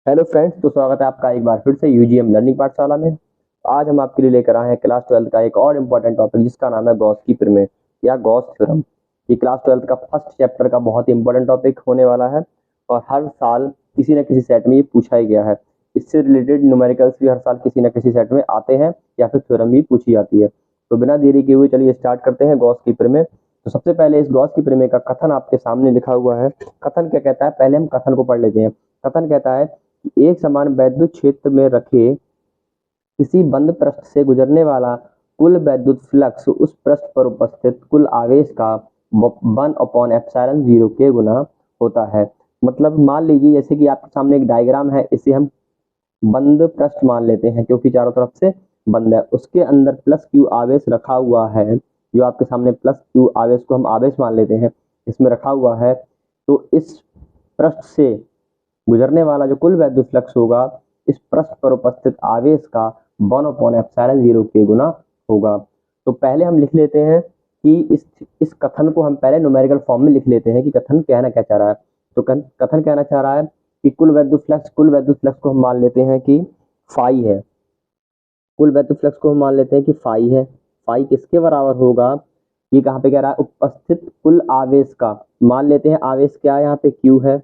Hello friends, तो स्वागत है आपका एक बार फिर से यूजीएम लर्निंग पाठशाला में। आज हम आपके लिए लेकर आए हैं क्लास 12 का एक और इम्पोर्टेंट टॉपिक जिसका नाम है गॉस की प्रमेय या गॉस थ्योरम। ये क्लास 12 का फर्स्ट चैप्टर का बहुत ही इंपॉर्टेंट टॉपिक होने वाला है और हर साल किसी न किसी सेट में ये पूछा ही गया है। इससे रिलेटेड न्यूमेरिकल्स भी हर साल किसी न किसी सेट में आते हैं या फिर थ्योरम भी पूछी जाती है। तो बिना देरी किए हुए चलिए स्टार्ट करते हैं गॉस की प्रमेय। तो सबसे पहले इस गॉस की प्रमेय का कथन आपके सामने लिखा हुआ है। कथन क्या कहता है, पहले हम कथन को पढ़ लेते हैं। कथन कहता है एक समान वैद्युत क्षेत्र में रखे किसी बंद पृष्ठ से गुजरने वाला कुल वैद्युत फ्लक्स उस पृष्ठ पर उपस्थित कुल आवेश का 1/ε0 के गुना होता है। मतलब मान लीजिए जैसे कि आपके सामने एक डायग्राम है, इसे हम बंद पृष्ठ मान लेते हैं क्योंकि चारों तरफ से बंद है। उसके अंदर प्लस क्यू आवेश रखा हुआ है, जो आपके सामने प्लस क्यू आवेश को हम आवेश मान लेते हैं, इसमें रखा हुआ है। तो इस पृष्ठ से गुजरने वाला जो कुल वैद्युत फ्लक्स होगा इस पृष्ठ पर उपस्थित आवेश का 1/ε0 के गुना होगा। तो पहले हम लिख लेते हैं कि इस कथन को हम पहले न्यूमेरिकल फॉर्म में लिख लेते हैं कि कथन कहना क्या चाह रहा है। तो कथन कहना चाह रहा है कि कुल वैद्युत फ्लक्स को हम मान लेते हैं कि फाई है। कुल वैद्युत फ्लक्स को हम मान लेते हैं कि फाई है। फाई किसके बराबर होगा, ये कहाँ पे कह रहा है, उपस्थित कुल आवेश का। मान लेते हैं आवेश क्या है, यहाँ पे क्यू है,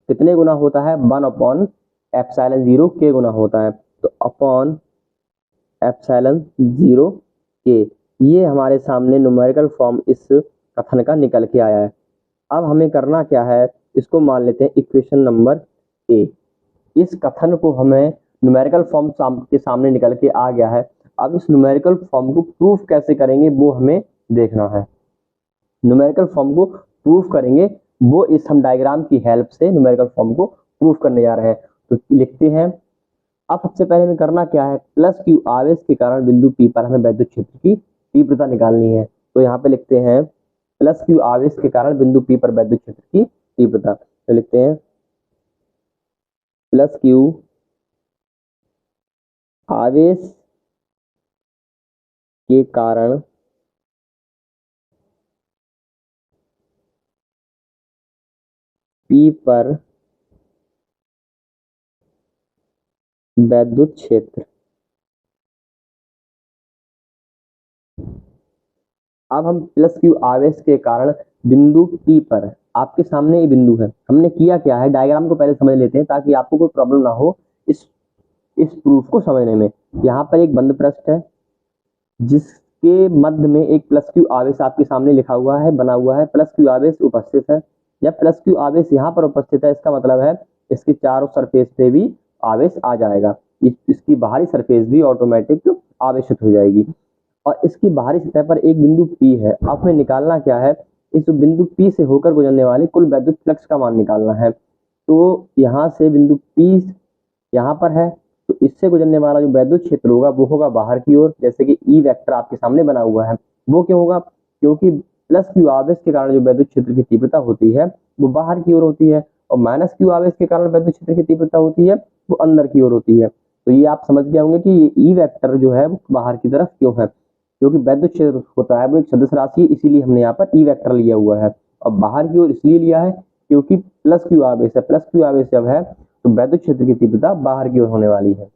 कितने गुना होता है, 1/ε0 के गुना होता है। तो अपॉन ε0 के, ये हमारे सामने न्यूमेरिकल फॉर्म इस कथन का निकल के आया है। अब हमें करना क्या है, इसको मान लेते हैं इक्वेशन नंबर ए। इस कथन को हमें न्यूमेरिकल फॉर्म के सामने निकल के आ गया है। अब इस न्यूमेरिकल फॉर्म को प्रूफ कैसे करेंगे वो हमें देखना है। न्यूमेरिकल फॉर्म को प्रूफ करेंगे वो इस हम डायग्राम की हेल्प से न्यूमेरिकल फॉर्म को प्रूफ करने जा रहे हैं। तो लिखते हैं। अब सबसे पहले हमें करना क्या है, प्लस क्यू आवेश के कारण बिंदु पी पर हमें वैद्युत क्षेत्र की तीव्रता निकालनी है। तो यहाँ पे लिखते हैं प्लस क्यू आवेश के कारण बिंदु पी पर वैद्युत क्षेत्र की तीव्रता। तो लिखते हैं प्लस क्यू आवेश के कारण पी पर वैद्युत क्षेत्र। अब हम प्लस क्यू आवेश के कारण बिंदु पी पर, आपके सामने ये बिंदु है, हमने किया क्या है, डायग्राम को पहले समझ लेते हैं ताकि आपको कोई प्रॉब्लम ना हो इस प्रूफ को समझने में। यहाँ पर एक बंद पृष्ठ है जिसके मध्य में एक प्लस क्यू आवेश आपके सामने लिखा हुआ है, बना हुआ है। प्लस क्यू आवेश उपस्थित है। जब प्लस क्यू आवेश यहाँ पर उपस्थित है, इसका मतलब है इसके चारों सरफेस पे भी आवेश आ जाएगा। इसकी बाहरी सरफेस भी ऑटोमेटिक आवेशित हो जाएगी। और इसकी बाहरी सतह पर एक बिंदु P है। अब हमें निकालना क्या है, इस बिंदु P से होकर गुजरने वाले कुल वैद्युत फ्लक्स का मान निकालना है। तो यहाँ से बिंदु P यहाँ पर है, तो इससे गुजरने वाला जो वैद्युत क्षेत्र होगा वो होगा बाहर की ओर, जैसे कि ई वेक्टर आपके सामने बना हुआ है। वो क्यों होगा, क्योंकि प्लस क्यू आवेश के कारण जो वैद्युत क्षेत्र की तीव्रता होती है वो बाहर की ओर होती है, और माइनस क्यू आवेश के कारण वैद्युत क्षेत्र की तीव्रता होती है वो अंदर की ओर होती है। तो ये आप समझ गए होंगे कि ये ई वेक्टर जो है वो बाहर की तरफ क्यों है, क्योंकि वैद्युत क्षेत्र होता है वो एक सदिश राशि, इसीलिए हमने यहाँ पर ई वेक्टर लिया हुआ है। और बाहर की ओर इसलिए लिया है क्योंकि प्लस क्यू आवेश है। प्लस क्यू आवेश जब है तो वैद्युत क्षेत्र की तीव्रता बाहर की ओर होने वाली है।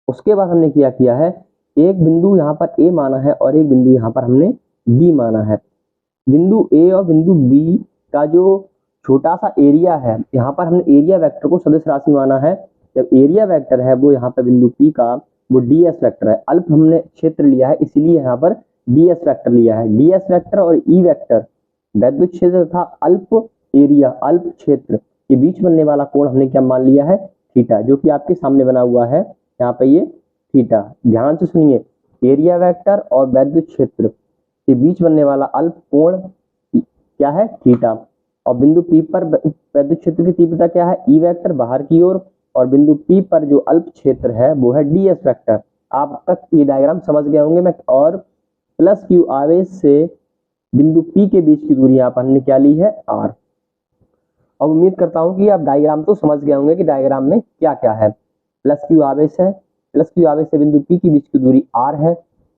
उसके बाद हमने किया है, एक बिंदु यहाँ पर ए माना है और एक बिंदु यहाँ पर हमने बी माना है। बिंदु ए और बिंदु बी का जो छोटा सा एरिया है, यहाँ पर हमने एरिया वेक्टर को सदिश राशि माना है। जब एरिया वेक्टर है वो यहाँ पर बिंदु पी का वो डीएस वेक्टर है। अल्प हमने क्षेत्र लिया है इसलिए यहाँ पर डीएस वेक्टर लिया है। डीएस वेक्टर और ई वेक्टर वैद्युत क्षेत्र तथा अल्प एरिया अल्प क्षेत्र के बीच बनने वाला कोण हमने क्या मान लिया है, थीटा, जो कि आपके सामने बना हुआ है यहाँ पे ये थीटा। ध्यान से सुनिए, एरिया वेक्टर और वैद्युत क्षेत्र के बीच बनने वाला अल्प कोण क्या है, थीटा। और बिंदु पी पर वैद्युत क्षेत्र की तीव्रता क्या है, ई वेक्टर बाहर की ओर, और बिंदु पी पर जो अल्प क्षेत्र है वो है डीएस वेक्टर। आप तक ये डायग्राम समझ गए होंगे। मैं और प्लस क्यू आवेश से बिंदु पी के बीच की दूरी यहाँ पर हमने क्या ली है, आर। अब उम्मीद करता हूँ कि आप डायग्राम तो समझ गए होंगे कि डायग्राम में क्या क्या है। प्लस क्यू आवेश है, प्लस क्यू आवेश से बिंदु पी के बीच की दूरी आर है।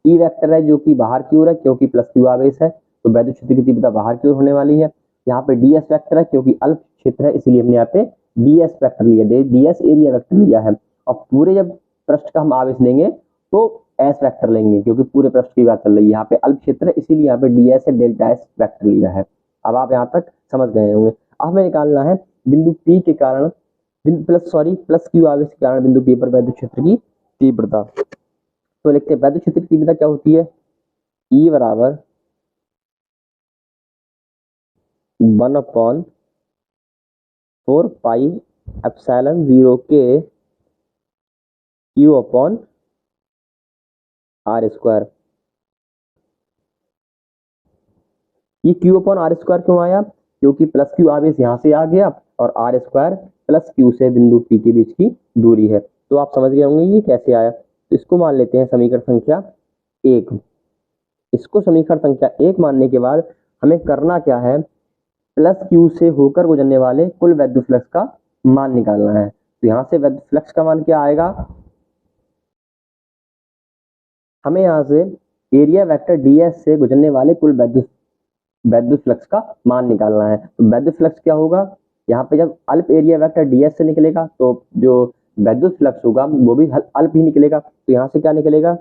ई वेक्टर है जो कि बाहर की ओर है क्योंकि प्लस क्यू आवेश है तो वैद्युत क्षेत्र की तीव्रता बाहर की ओर होने वाली है। यहाँ पे डीएस वेक्टर है क्योंकि अल्प क्षेत्र है इसलिए हमने यहाँ पे ds वेक्टर लिया, ds एरिया वेक्टर लिया है, और पूरे जब पृष्ठ का हम आवेश लेंगे तो s वेक्टर लेंगे, क्योंकि पूरे पृष्ठ की बात चल रही है, यहाँ पे अल्प क्षेत्र है इसीलिए यहाँ पे ds है, डेल्टा s वेक्टर लिया है। अब आप यहाँ तक समझ गए होंगे। अब हमें निकालना है बिंदु P के कारण प्लस Q आवेश के कारण बिंदु P पर वैद्युत क्षेत्र की तीव्रता। तो लिखते हैं वैद्युत क्षेत्र की तीव्रता क्या होती है, E बराबर 1/4 पाई एप्सिलॉन 0 के Q अपॉन R स्क्वायर। ये Q अपॉन R स्क्वायर क्यों आया, क्योंकि प्लस Q आवेश यहाँ से आ गया और R स्क्वायर प्लस Q से बिंदु P के बीच की दूरी है। तो आप समझ गए होंगे ये कैसे आया। तो इसको मान लेते हैं समीकरण संख्या 1। इसको समीकरण संख्या 1 मानने के बाद हमें करना क्या है, प्लस Q से होकर गुजरने वाले कुल वैद्युत फ्लक्स का मान निकालना है। तो यहाँ से वैद्युत फ्लक्स का मान क्या आएगा, हमें यहाँ से एरिया वेक्टर ds से गुजरने वाले कुल वैद्युत फ्लक्स का मान निकालना है। तो वैद्युत फ्लक्स क्या होगा, यहाँ पे जब अल्प एरिया वेक्टर ds से निकलेगा तो जो वैद्युत फ्लक्स होगा वो भी अल्प ही निकलेगा। तो यहाँ से क्या निकलेगा,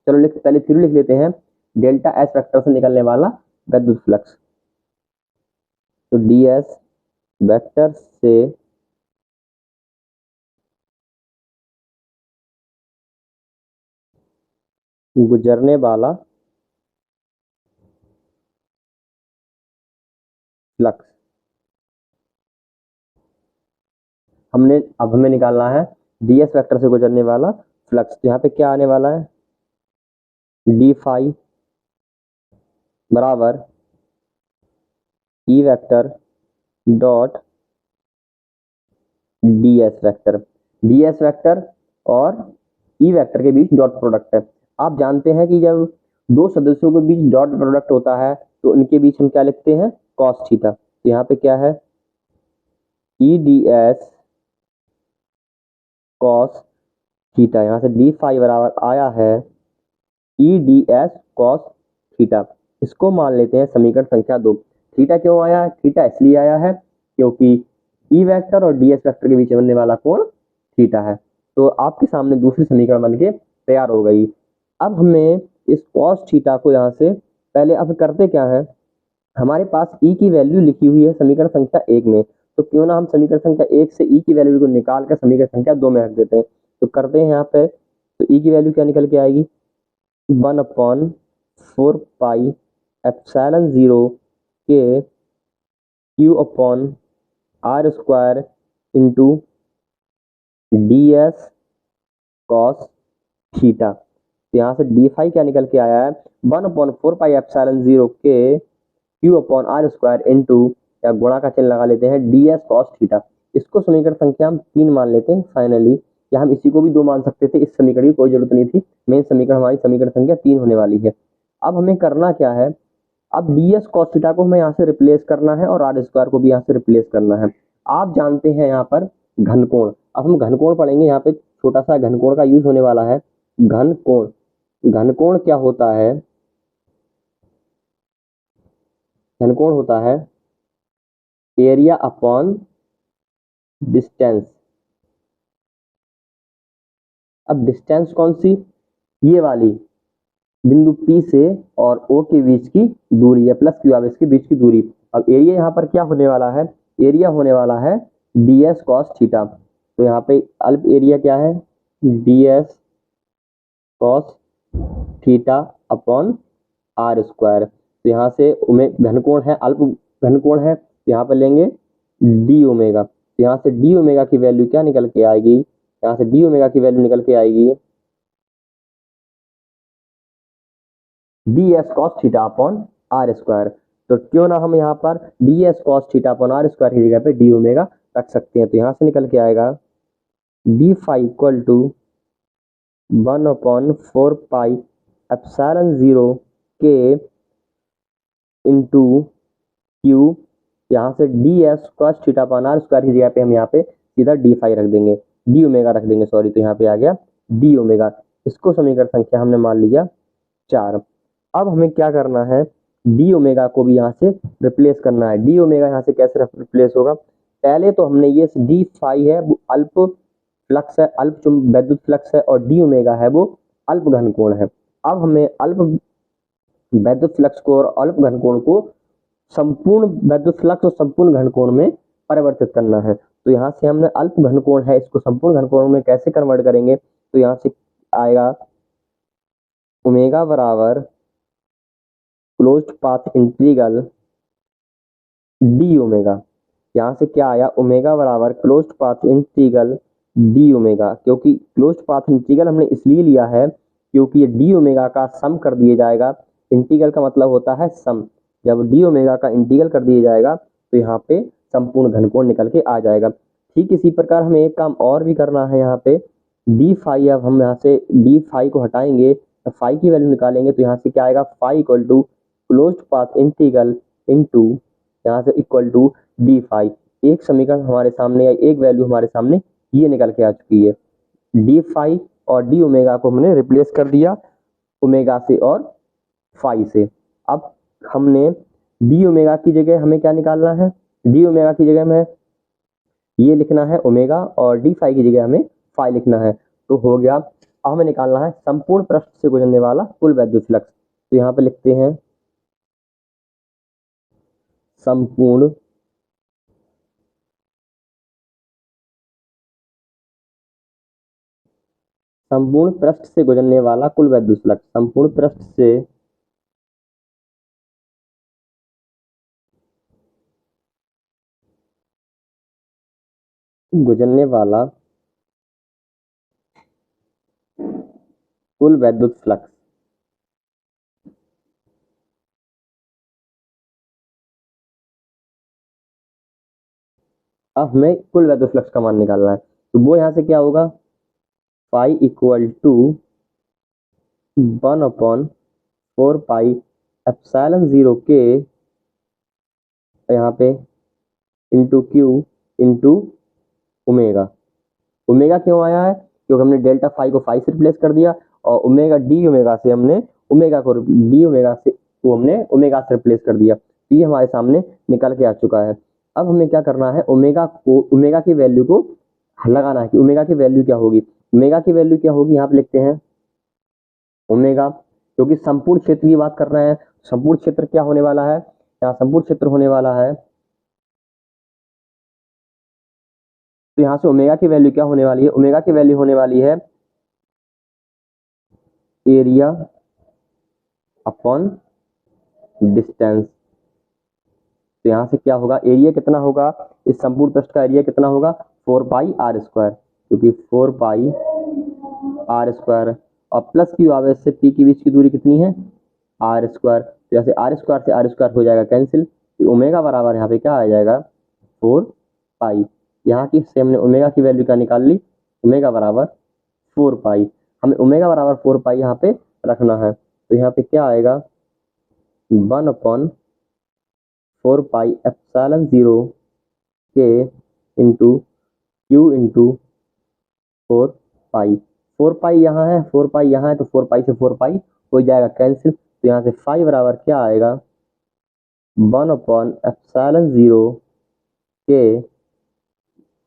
चलो पहले थ्योरी लिख लेते हैं, डेल्टा s वेक्टर से निकलने वाला वैद्युत फ्लक्स। तो ds वेक्टर से गुजरने वाला फ्लक्स अब हमें निकालना है ds वेक्टर से गुजरने वाला फ्लक्स। यहाँ पे क्या आने वाला है, d फाई बराबर E vector dot ds vector और E वेक्टर के बीच डॉट प्रोडक्ट है। आप जानते हैं कि जब दो सदस्यों के बीच डॉट प्रोडक्ट होता है तो उनके बीच हम क्या लिखते हैं, कॉस थीटा। तो यहाँ पे क्या है, E D S cos theta, यहाँ से डी फाई बराबर आया है E D S cos theta. इसको मान लेते हैं समीकरण संख्या 2। थीटा क्यों आया, थीटा इसलिए आया है क्योंकि ई वेक्टर और डी एस वेक्टर के बीच बनने वाला कोण थीटा है। तो आपके सामने दूसरी समीकरण बन के तैयार हो गई। अब हमें इस कॉस थीटा को यहाँ से पहले अब करते क्या है, हमारे पास ई की वैल्यू लिखी हुई है समीकरण संख्या 1 में, तो क्यों ना हम समीकरण संख्या 1 से ई की वैल्यू को निकाल कर समीकरण संख्या 2 में रख देते हैं। तो करते हैं यहाँ पे, तो ई की वैल्यू क्या निकल के आएगी, 1/4 पाई एप्सिलॉन 0 के Q upon R square into ds cos theta. तो यहाँ से डी फाई क्या निकल के आया है, 1/4 पाई एप्सिलॉन 0 के Q upon R square into, या गुणा का चिन्ह लगा लेते हैं, ds कॉस थीटा। इसको समीकरण संख्या हम 3 मान लेते हैं फाइनली, या हम इसी को भी 2 मान सकते थे, इस समीकरण की कोई जरूरत नहीं थी, मेन समीकरण हमारी समीकरण संख्या 3 होने वाली है। अब हमें करना क्या है, अब ds कॉस थीटा को हमें यहाँ से रिप्लेस करना है और R स्क्वायर को भी यहाँ से रिप्लेस करना है। आप जानते हैं यहाँ पर घनकोण, अब हम घनकोण पढ़ेंगे, यहाँ पे छोटा सा घनकोण का यूज होने वाला है। घनकोण क्या होता है, घनकोण होता है एरिया अपॉन डिस्टेंस। अब डिस्टेंस कौन सी, ये वाली बिंदु P से और O के बीच की दूरी है, प्लस Q आवेश के बीच की दूरी। अब एरिया यहाँ पर क्या होने वाला है, एरिया होने वाला है ds कॉस थीटा। तो यहाँ पे अल्प एरिया क्या है, ds cos theta upon R square. तो यहाँ से घनकोण है, अल्प घनकोण है, तो यहाँ पर लेंगे डी ओमेगा। तो यहाँ से डी ओमेगा की वैल्यू क्या निकल के आएगी, यहाँ से डी ओमेगा की वैल्यू निकल के आएगी ds cos theta upon R square. तो क्यों ना हम यहाँ पर ds cos theta upon R square की जगह पे डी ओमेगा रख सकते हैं। तो यहाँ से निकल के आएगा d phi equal to 1/4 pi epsilon 0 के इंटू Q, यहाँ से ds cos theta upon R square की जगह पे हम यहाँ पे सीधा डी फाई रख देंगे, डी ओमेगा रख देंगे, सॉरी। तो यहाँ पे आ गया डी ओमेगा। इसको समीकरण संख्या हमने मान लिया 4। अब हमें क्या करना है, डी ओमेगा को भी यहाँ से रिप्लेस करना है। डी ओमेगा यहाँ से कैसे रिप्लेस होगा, पहले तो हमने ये डी फाई है वो अल्प फ्लक्स है, अल्प वैद्युत फ्लक्स है, और डी ओमेगा है वो अल्प घन कोण है। अब हमें अल्प वैद्युत फ्लक्स को और अल्प घन कोण को संपूर्ण वैद्युत फ्लक्स और संपूर्ण घन कोण में परिवर्तित करना है। तो यहाँ से हमने अल्प घन कोण है इसको संपूर्ण घन कोण में कैसे कन्वर्ट करेंगे, तो यहाँ से आएगा ओमेगा बराबर closed path integral D omega. यहाँ से क्या आया, ओमेगा बराबर closed path integral D omega, क्योंकि क्लोज्ड पाथ इंटीग्रल हमने इसलिए लिया है क्योंकि ये डी ओमेगा का सम कर दिया जाएगा। इंटीग्रल का मतलब होता है सम, जब डी ओमेगा का इंटीग्रल कर दिया जाएगा तो यहाँ पे संपूर्ण घनकोण निकल के आ जाएगा। ठीक इसी प्रकार हमें एक काम और भी करना है यहाँ पे, डी फाई, अब हम यहाँ से डी फाई को हटाएंगे, फाई की वैल्यू निकालेंगे तो यहाँ से क्या आएगा, phi equal to closed path integral into यहाँ से इक्वल टू डी फाई। एक समीकरण हमारे सामने या एक वैल्यू हमारे सामने ये निकल के आ चुकी है। डी फाई और डी ओमेगा को हमने रिप्लेस कर दिया ओमेगा से और फाई से। अब हमने डी ओमेगा की जगह हमें क्या निकालना है, डी ओमेगा की जगह में ये लिखना है ओमेगा और डी फाई की जगह हमें फाई लिखना है। तो हो गया। अब हमें निकालना है संपूर्ण पृष्ठ से गुजरने वाला कुल वैद्युत फ्लक्स। तो यहाँ पे लिखते हैं संपूर्ण पृष्ठ से गुजरने वाला कुल वैद्युत फ्लक्स, संपूर्ण पृष्ठ से गुजरने वाला कुल वैद्युत फ्लक्स। अब हमें कुल वैद्युत फ्लक्स का मान निकालना है, तो वो यहाँ से क्या होगा, phi equal to 1/4 pi epsilon 0 के यहाँ पे into Q into omega. Omega क्यों आया है, क्योंकि हमने डेल्टा फाई को फाई से रिप्लेस कर दिया और ओमेगा डी ओमेगा से हमने ओमेगा को डी ओमेगा से को हमने ओमेगा से रिप्लेस कर दिया। तो ये हमारे सामने निकल के आ चुका है। अब हमें क्या करना है, ओमेगा की वैल्यू को लगाना है कि ओमेगा की वैल्यू क्या होगी। ओमेगा की वैल्यू क्या होगी, यहाँ पे लिखते हैं ओमेगा, क्योंकि संपूर्ण क्षेत्र की बात कर रहे हैं। संपूर्ण क्षेत्र क्या होने वाला है, यहाँ संपूर्ण क्षेत्र होने वाला है, तो यहाँ से ओमेगा की वैल्यू क्या होने वाली है, ओमेगा की वैल्यू होने वाली है एरिया अपॉन डिस्टेंस। तो यहाँ से क्या होगा, एरिया कितना होगा, इस संपूर्ण पृष्ठ का एरिया कितना होगा, 4 पाई आर स्क्वायर, क्योंकि 4 पाई आर स्क्वायर और प्लस क्यू आवेश से पी के बीच की दूरी कितनी है, आर स्क्वायर। तो जैसे आर स्क्वायर से आर स्क्वायर हो जाएगा कैंसिल, तो ओमेगा बराबर यहाँ पे क्या आ जाएगा 4 पाई। यहाँ की से हमने ओमेगा की वैल्यू क्या निकाल ली, ओमेगा बराबर 4 पाई। हमें ओमेगा बराबर 4 पाई यहाँ पे रखना है, तो यहाँ पे क्या आएगा 1/4 पाई एप्सिलॉन 0 के इंटू क्यू इंटू 4 पाई। 4 पाई यहाँ है, 4 पाई यहाँ है, तो 4 पाई से 4 पाई हो जाएगा कैंसिल। तो यहाँ से फाई बराबर क्या आएगा 1/एप्सिलॉन 0 के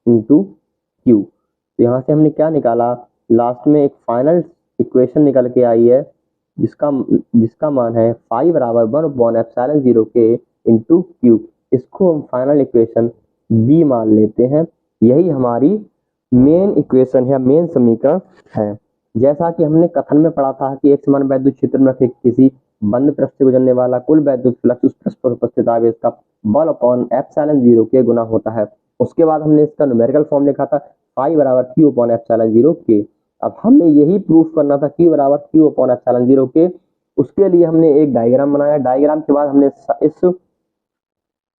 इंटू क्यू। तो यहाँ से हमने क्या निकाला, लास्ट में एक फाइनल इक्वेशन निकल के आई है जिसका मान है फाई बराबर 1/एप्सिलॉन 0 के इंटू क्यू। इसको हम फाइनल इक्वेशन बी मान लेते हैं। यही हमारी मेन इक्वेशन है, मेन समीकरण है। जैसा कि हमने कथन में पढ़ा था कि एक समान वैद्युत क्षेत्र में किसी बंद पृष्ठ से गुजरने वाला कुल वैद्युत फ्लक्स उस पृष्ठ पर उपस्थित आवेश का बल अपॉन एप्सिलॉन 0 के गुना होता है। उसके बाद हमने इसका न्यूमेरिकल फॉर्म लिखा था फाई बराबर क्यू अपॉन एप्सिलॉन 0 के। अब हमें यही प्रूफ करना था क्यू बराबर क्यू अपॉन एप्सिलॉन 0 के। उसके लिए हमने एक डायग्राम बनाया, डायग्राम के बाद हमने इस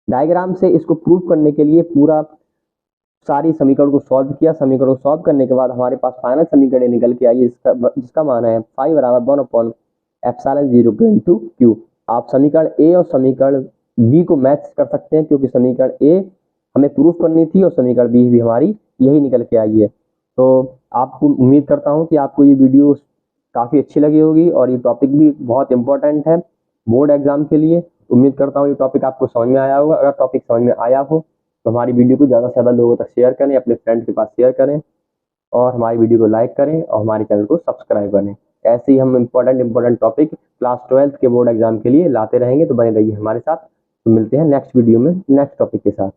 डायग्राम से इसको प्रूफ करने के लिए पूरा सारी समीकरण को सॉल्व किया। समीकरण को सॉल्व करने के बाद हमारे पास फाइनल समीकरण निकल के आई जिसका मान है फाई बराबर 1/एप्सिलॉन 0 के इंटू क्यू। आप समीकरण ए और समीकरण बी को मैच कर सकते हैं, क्योंकि समीकरण ए हमें प्रूफ करनी थी और समीकरण बी भी हमारी यही निकल के आई है। तो आपको उम्मीद करता हूँ कि आपको ये वीडियो काफ़ी अच्छी लगी होगी और ये टॉपिक भी बहुत इंपॉर्टेंट है बोर्ड एग्जाम के लिए। उम्मीद करता हूँ ये टॉपिक आपको समझ में आया होगा। अगर टॉपिक समझ में आया हो तो हमारी वीडियो को ज़्यादा से ज़्यादा लोगों तक शेयर करें, अपने फ्रेंड के पास शेयर करें और हमारी वीडियो को लाइक करें और हमारे चैनल को सब्सक्राइब करें। ऐसे ही हम इम्पोर्टेंट टॉपिक क्लास 12th के बोर्ड एग्जाम के लिए लाते रहेंगे, तो बने रहिए हमारे साथ। तो मिलते हैं नेक्स्ट वीडियो में नेक्स्ट टॉपिक के साथ।